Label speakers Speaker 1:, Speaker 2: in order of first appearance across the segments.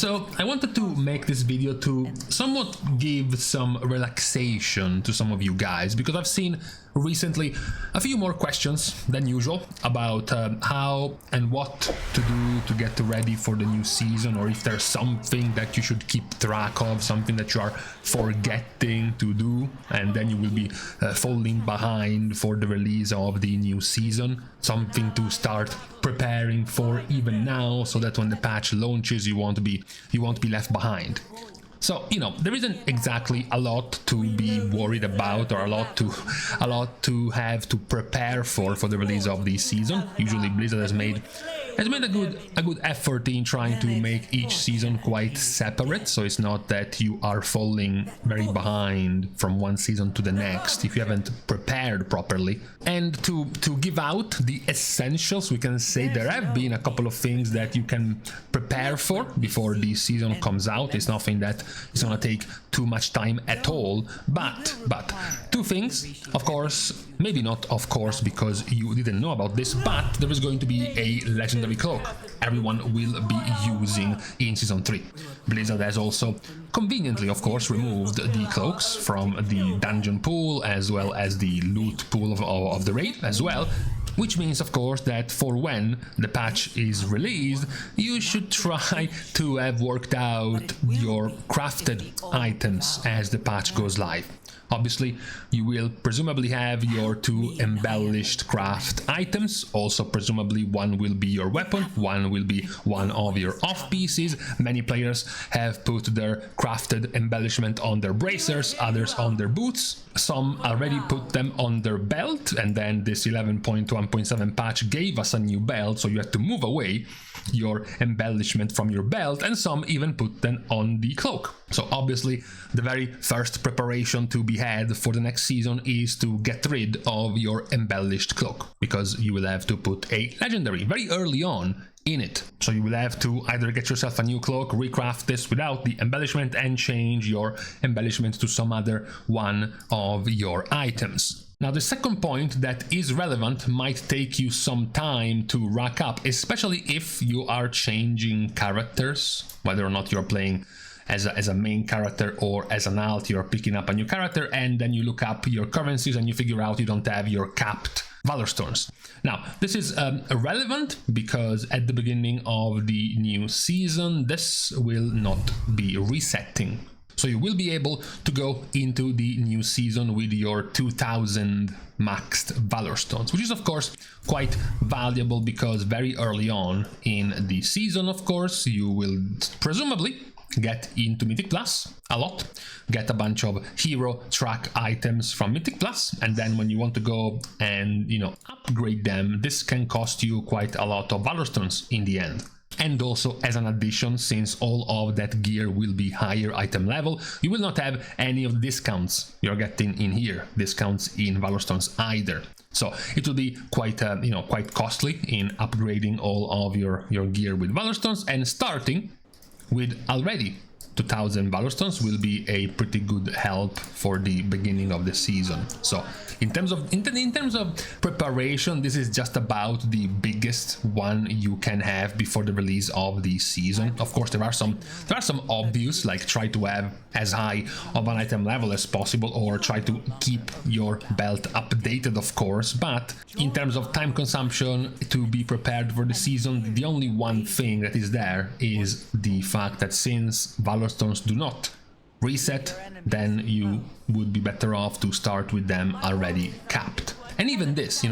Speaker 1: So I wanted to make this video to somewhat give some relaxation to some of you guys, because I've seen recently a few more questions than usual about how and what to do to get ready for the new season, or if there's something that you should keep track of, something that you are forgetting to do, and then you will be falling behind for the release of the new season, something to start preparing for even now, so that when the patch launches you won't be left behind. So, you know, there isn't exactly a lot to be worried about, or a lot to have to prepare for the release of this season. Usually Blizzard has made a good effort in trying to make each season quite separate, so it's not that you are falling very behind from one season to the next if you haven't prepared properly. And to give out the essentials, we can say there have been a couple of things that you can prepare for before the season comes out. It's nothing that is gonna take too much time at all, but two things, of course, maybe not of course because you didn't know about this, but there is going to be a legendary cloak everyone will be using in Season 3. Blizzard has also conveniently, of course, removed the cloaks from the dungeon pool as well as the loot pool of the raid as well, which means, of course, that for when the patch is released, you should try to have worked out your crafted items as the patch goes live. Obviously, you will presumably have your 2 embellished craft items. Also, presumably, one will be your weapon, one will be one of your off pieces. Many players have put their crafted embellishment on their bracers, others on their boots. Some already put them on their belt, and then this 11.1.7 patch gave us a new belt, so you had to move away your embellishment from your belt, and some even put them on the cloak. So obviously the very first preparation to be had for the next season is to get rid of your embellished cloak, because you will have to put a legendary very early on in it. So you will have to either get yourself a new cloak, recraft this without the embellishment, and change your embellishment to some other one of your items. Now, the second point that is relevant might take you some time to rack up, especially if you are changing characters, whether or not you're playing as a main character or as an alt. You're picking up a new character and then you look up your currencies and you figure out you don't have your capped Valorstones. Now, this is relevant because at the beginning of the new season, this will not be resetting. So you will be able to go into the new season with your 2000 maxed Valorstones, which is of course quite valuable because very early on in the season, of course, you will presumably get into Mythic Plus a lot, get a bunch of hero track items from Mythic Plus, and then when you want to go and, you know, upgrade them, this can cost you quite a lot of Valorstones in the end. And also, as an addition, since all of that gear will be higher item level, you will not have any of the discounts you're getting in here, discounts in Valorstones either. So it will be quite quite costly in upgrading all of your gear with Valorstones, and starting with already 2000 Valorstones will be a pretty good help for the beginning of the season. So in terms of preparation, this is just about the biggest one you can have before the release of the season. Of course, there are some obvious, like try to have as high of an item level as possible, or try to keep your belt updated, of course. But in terms of time consumption to be prepared for the season, the only one thing that is there is the fact that since Valorstones do not reset, then you would be better off to start with them already capped. And even this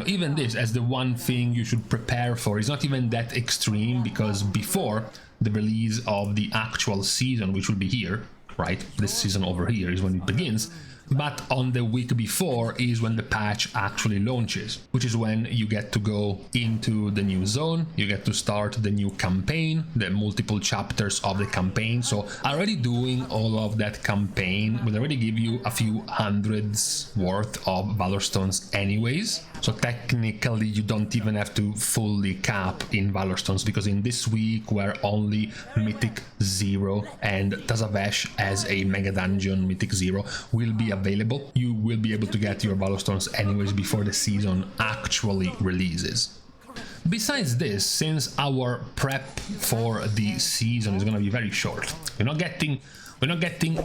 Speaker 1: as the one thing you should prepare for is not even that extreme, because before the release of the actual season, which will be here, right? This season over here is when it begins. But on the week before is when the patch actually launches, which is when you get to go into the new zone, you get to start the new campaign, the multiple chapters of the campaign. So already doing all of that campaign will already give you a few hundreds worth of Valorstones anyways. So technically you don't even have to fully cap in Valorstones, because in this week where only Mythic 0 and Tazavesh as a Mega Dungeon Mythic 0 will be available, you will be able to get your Valorstones anyways before the season actually releases. Besides this, since our prep for the season is going to be very short, we're not getting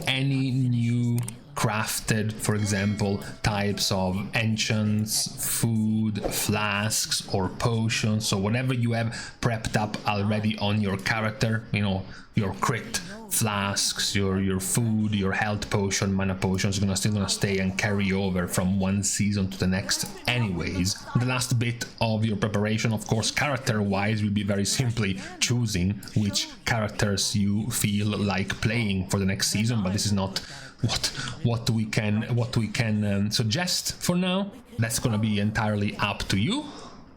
Speaker 1: any new crafted, for example, types of enchants, food, flasks, or potions. So whatever you have prepped up already on your character, you know, your crit flasks, your food, your health potion, mana potions, still gonna stay and carry over from one season to the next anyways. The last bit of your preparation, of course, character wise, will be very simply choosing which characters you feel like playing for the next season, but this is not what we can suggest for now. That's gonna be entirely up to you.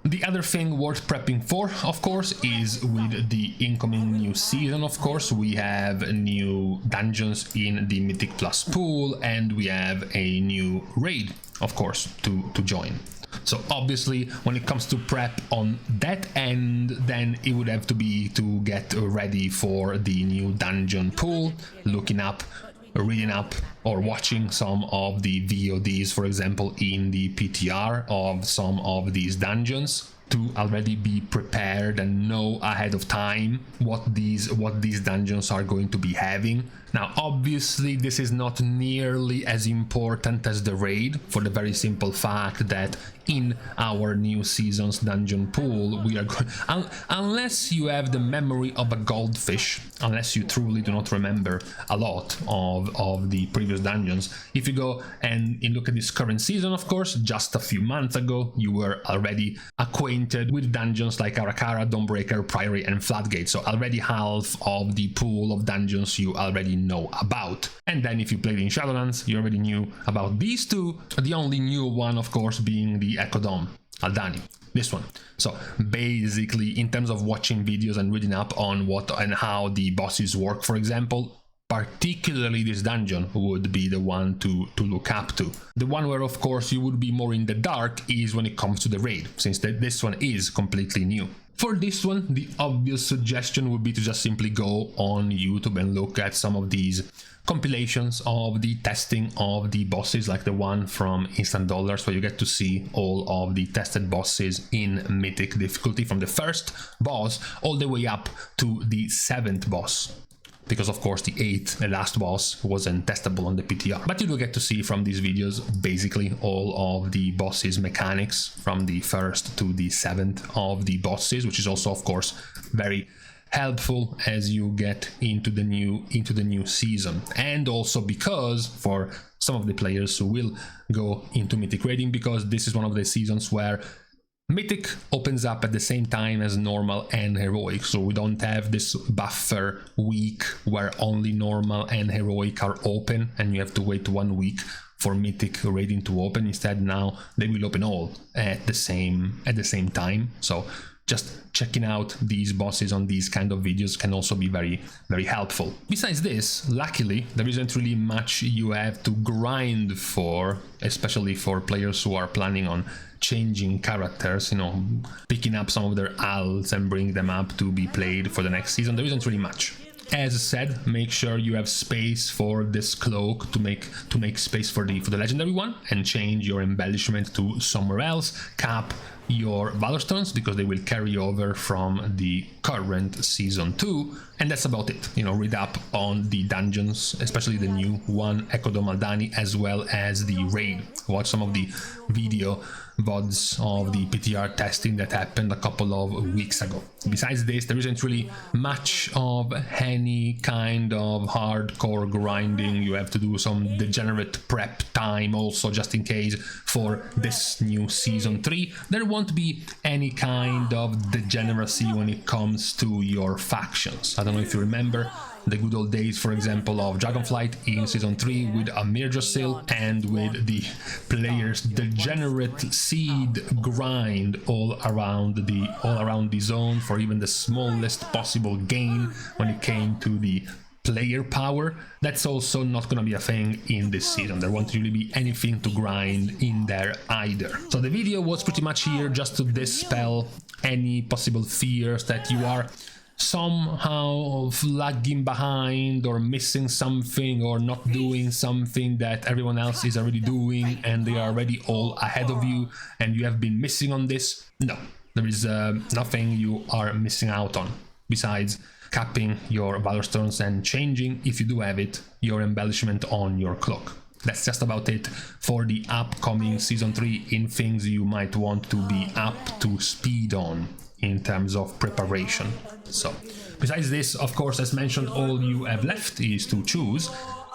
Speaker 1: The other thing worth prepping for, of course, is with the incoming new season. Of course, we have new dungeons in the Mythic Plus pool, and we have a new raid, of course, to join. So obviously, when it comes to prep on that end, then it would have to be to get ready for the new dungeon pool, looking up, reading up, or watching some of the VODs, for example, in the PTR of some of these dungeons, to already be prepared and know ahead of time what these dungeons are going to be having. Now, obviously, this is not nearly as important as the raid, for the very simple fact that in our new season's dungeon pool, we are going, unless you have the memory of a goldfish, unless you truly do not remember a lot of the previous dungeons, if you go and look at this current season, of course, just a few months ago, you were already acquainted with dungeons like Arakara, Dawnbreaker, Priory, and Floodgate. So already half of the pool of dungeons you already know about. And then if you played in Shadowlands, you already knew about these two. The only new one, of course, being the Echo Dome, Aldani. This one. So basically, in terms of watching videos and reading up on what and how the bosses work, for example, particularly this dungeon would be the one to look up to. The one where, of course, you would be more in the dark is when it comes to the raid, since this one is completely new. For this one, the obvious suggestion would be to just simply go on YouTube and look at some of these compilations of the testing of the bosses, like the one from Instant Dollars, where you get to see all of the tested bosses in Mythic difficulty, from the first boss all the way up to the 7th boss. Because of course the 8th and last boss wasn't testable on the PTR. But you do get to see from these videos basically all of the bosses mechanics from the 1st to the 7th of the bosses, which is also of course very helpful as you get into the new season. And also because for some of the players who will go into Mythic raiding, because this is one of the seasons where Mythic opens up at the same time as normal and heroic, so we don't have this buffer week where only normal and heroic are open and you have to wait 1 week for Mythic raiding to open. Instead, now they will open all at the same time. So just checking out these bosses on these kind of videos can also be very, very helpful. Besides this, luckily, there isn't really much you have to grind for, especially for players who are planning on changing characters, you know, picking up some of their alts and bring them up to be played for the next season. There isn't really much. As said, make sure you have space for this cloak to make space for the legendary one, and change your embellishment to somewhere else. Cap your Valorstones because they will carry over from the current season 2, and that's about it. You know, read up on the dungeons, especially the new one, Echo Dome Aldani, as well as the raid. Watch some of the video VODs of the PTR testing that happened a couple of weeks ago. Besides this, there isn't really much of any kind of hardcore grinding. You have to do some degenerate prep time also, just in case, for this new season 3. There won't be any kind of degeneracy when it comes to your factions. I don't know if you remember the good old days, for example, of Dragonflight in season 3 with Amir Josil, and with the players' degenerate seed grind all around the zone for even the smallest possible gain when it came to the player power. That's also not gonna be a thing in this season. There won't really be anything to grind in there either. So the video was pretty much here just to dispel any possible fears that you are somehow lagging behind or missing something or not doing something that everyone else is already doing and they are already all ahead of you and you have been missing on this. No, There is nothing you are missing out on besides capping your Valorstones and changing, if you do have it, your embellishment on your cloak. That's just about it for the upcoming Season 3 in things you might want to be up to speed on in terms of preparation. So, besides this, of course, as mentioned, all you have left is to choose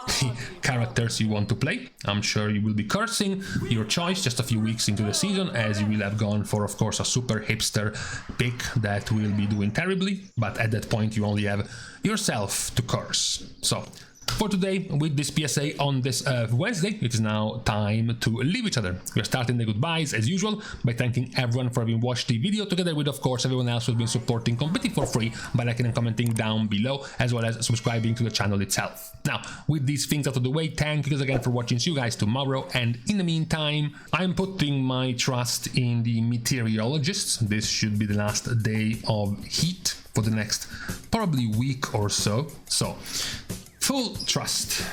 Speaker 1: the characters you want to play. I'm sure you will be cursing your choice just a few weeks into the season, as you will have gone for, of course, a super hipster pick that will be doing terribly, but at that point you only have yourself to curse. So, for today, with this PSA on this Wednesday, it is now time to leave each other. We are starting the goodbyes as usual by thanking everyone for having watched the video, together with, of course, everyone else who has been supporting completely for free by liking and commenting down below, as well as subscribing to the channel itself. Now, with these things out of the way, thank you guys again for watching. See you guys tomorrow, and in the meantime, I'm putting my trust in the meteorologists. This should be the last day of heat for the next probably week or so. So, full trust.